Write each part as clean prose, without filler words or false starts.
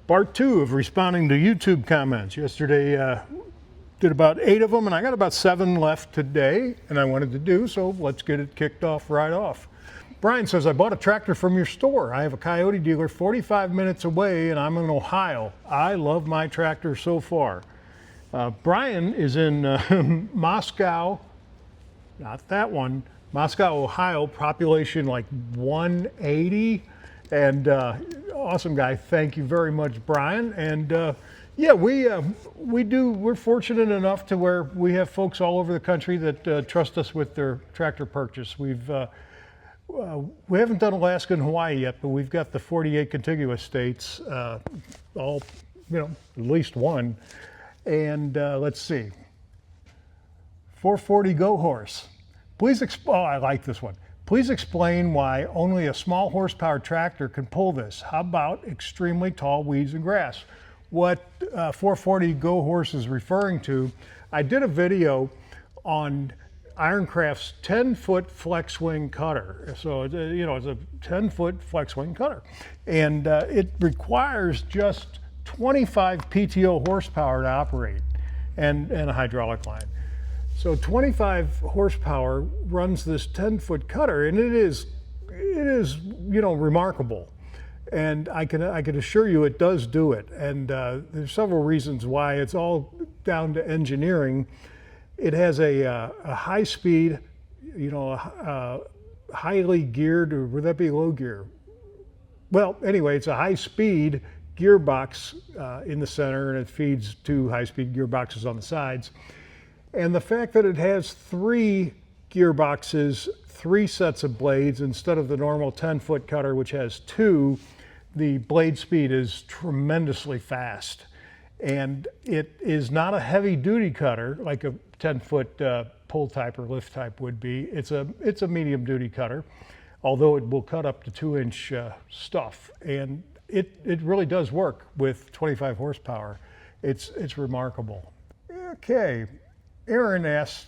Part 2 of responding to YouTube comments. Yesterday did about 8 of them, and I got about 7 left today, and I wanted to do, so let's get it kicked off right off. Brian says, I bought a tractor from your store. I have a Coyote dealer 45 minutes away, and I'm in Ohio. I love my tractor so far. Brian is in Moscow, not that one, Moscow, Ohio, population like 180. And awesome guy. Thank you very much, Brian. And yeah, we're fortunate enough to where we have folks all over the country that trust us with their tractor purchase. We haven't done Alaska and Hawaii yet, but we've got the 48 contiguous states, all, at least one. And let's see. 440 Go Horse. Please I like this one. Please explain why only a small horsepower tractor can pull this. How about extremely tall weeds and grass? What 440 Go Horse is referring to, I did a video on Ironcraft's 10-foot flex wing cutter. So, it's a 10-foot flex wing cutter. And it requires just 25 PTO horsepower to operate and a hydraulic line. So 25 horsepower runs this 10-foot cutter, and it is remarkable. And I can assure you it does do it. And there's several reasons why. It's all down to engineering. It has a high speed, highly geared, or would that be low gear? Well, anyway, it's a high speed gearbox in the center, and it feeds 2 high speed gearboxes on the sides. And the fact that it has 3 gearboxes, 3 sets of blades instead of the normal 10-foot cutter, which has 2, the blade speed is tremendously fast. And it is not a heavy-duty cutter like a 10-foot pull type or lift type would be. It's a medium-duty cutter, although it will cut up to 2-inch stuff. And it really does work with 25 horsepower. It's remarkable. Okay. Aaron asked,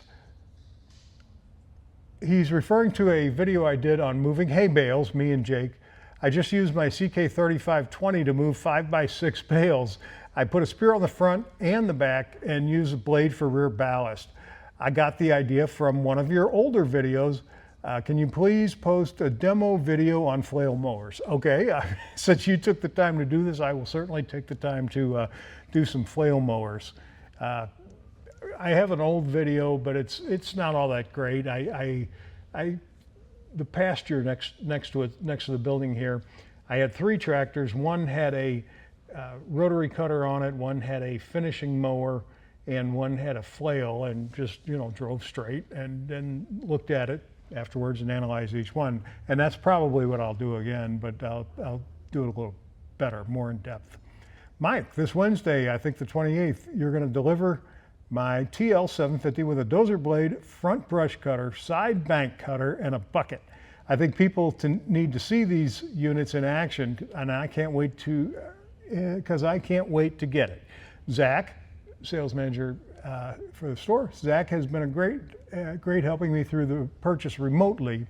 he's referring to a video I did on moving hay bales, me and Jake. I just used my CK3520 to move 5x6 bales. I put a spear on the front and the back and used a blade for rear ballast. I got the idea from one of your older videos. Can you please post a demo video on flail mowers? Okay, since you took the time to do this, I will certainly take the time to do some flail mowers. I have an old video, but it's not all that great. The pasture next to the building here, I had 3 tractors. One had a rotary cutter on it, one had a finishing mower, and one had a flail, and just drove straight and then looked at it afterwards and analyzed each one. And that's probably what I'll do again, but I'll do it a little better, more in depth. Mike, this Wednesday, I think the 28th, you're going to deliver my TL750 with a dozer blade, front brush cutter, side bank cutter, and a bucket. I think people need to see these units in action, and I can't wait to get it. Zach, sales manager for the store, Zach has been a great helping me through the purchase remotely.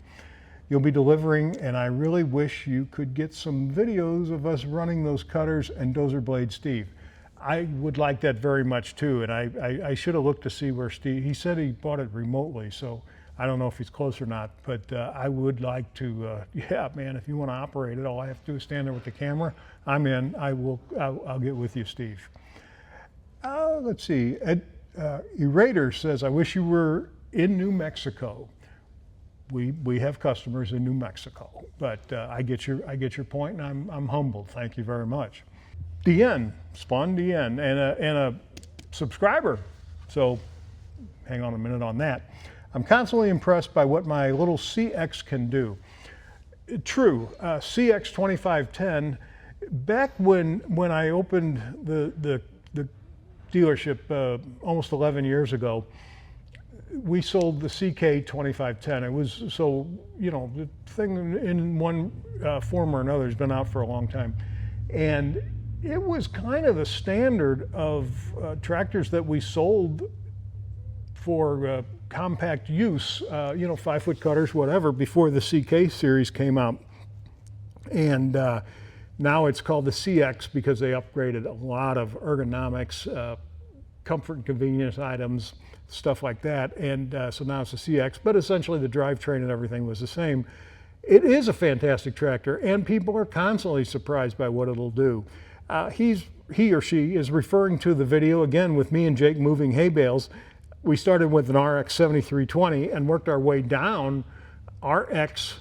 You'll be delivering, and I really wish you could get some videos of us running those cutters and dozer blade, Steve. I would like that very much too, and I should have looked to see where Steve, he said he bought it remotely, so I don't know if he's close or not, but I would like to, yeah, man, if you want to operate it, all I have to do is stand there with the camera. I'm in. I'll get with you, Steve. Let's see. Erater says, I wish you were in New Mexico. We have customers in New Mexico, but I get your point, and I'm humbled. Thank you very much. DN, Spawn DN, and a subscriber. So hang on a minute on that. I'm constantly impressed by what my little CX can do. True, CX 2510, back when I opened the dealership almost 11 years ago, we sold the CK 2510. It was, so, the thing in one form or another has been out for a long time. And it was kind of the standard of tractors that we sold for compact use, 5-foot cutters, whatever, before the CK series came out. And Now it's called the CX because they upgraded a lot of ergonomics, comfort and convenience items, stuff like that. And so now it's the CX, but essentially the drivetrain and everything was the same. It is a fantastic tractor, and people are constantly surprised by what it'll do. He or she is referring to the video, again, with me and Jake moving hay bales. We started with an RX 7320 and worked our way down RX,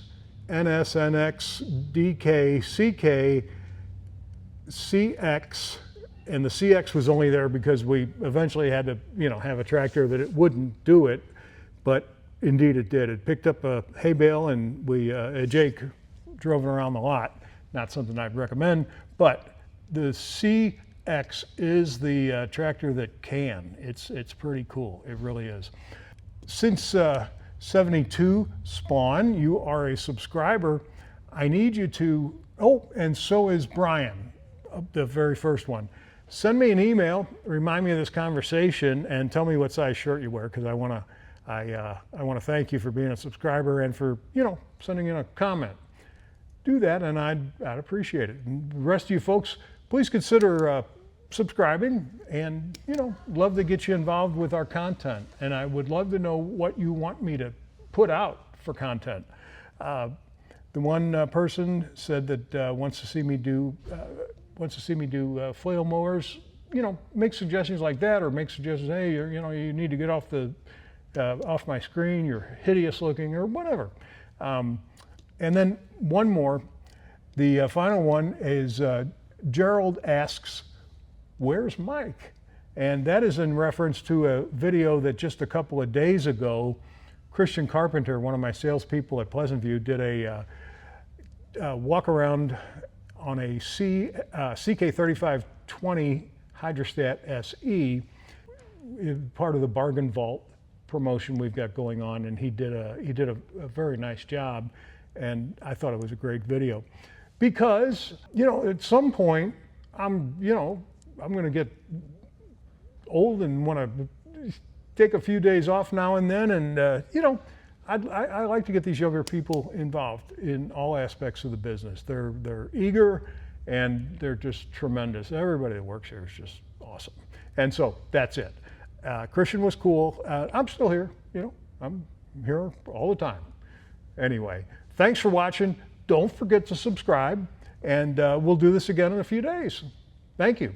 NS, NX, DK, CK, CX, and the CX was only there because we eventually had to, have a tractor that it wouldn't do it, but indeed it did. It picked up a hay bale, and Jake drove it around the lot. Not something I'd recommend, but the CX is the tractor that can. It's pretty cool. It really is. Since 72 Spawn, you are a subscriber. I need you to, and so is Brian, the very first one. Send me an email, remind me of this conversation, and tell me what size shirt you wear, because I want to thank you for being a subscriber and for sending in a comment. Do that, and I'd appreciate it. And the rest of you folks, please consider subscribing, and love to get you involved with our content. And I would love to know what you want me to put out for content. The one person said that wants to see me do flail mowers. Make suggestions like that, or make suggestions. Hey, you need to get off my screen. You're hideous looking, or whatever. And then one more. The final one is Gerald asks, "Where's Mike?" And that is in reference to a video that just a couple of days ago, Christian Carpenter, one of my salespeople at Pleasant View, did a walk around on a CK3520 Hydrostat SE, part of the Bargain Vault promotion we've got going on, and he did a very nice job, and I thought it was a great video. Because, at some point, I'm going to get old and want to take a few days off now and then, and I like to get these younger people involved in all aspects of the business. They're eager, and they're just tremendous. Everybody that works here is just awesome. And so that's it. Christian was cool. I'm still here. I'm here all the time. Anyway, thanks for watching. Don't forget to subscribe, and we'll do this again in a few days. Thank you.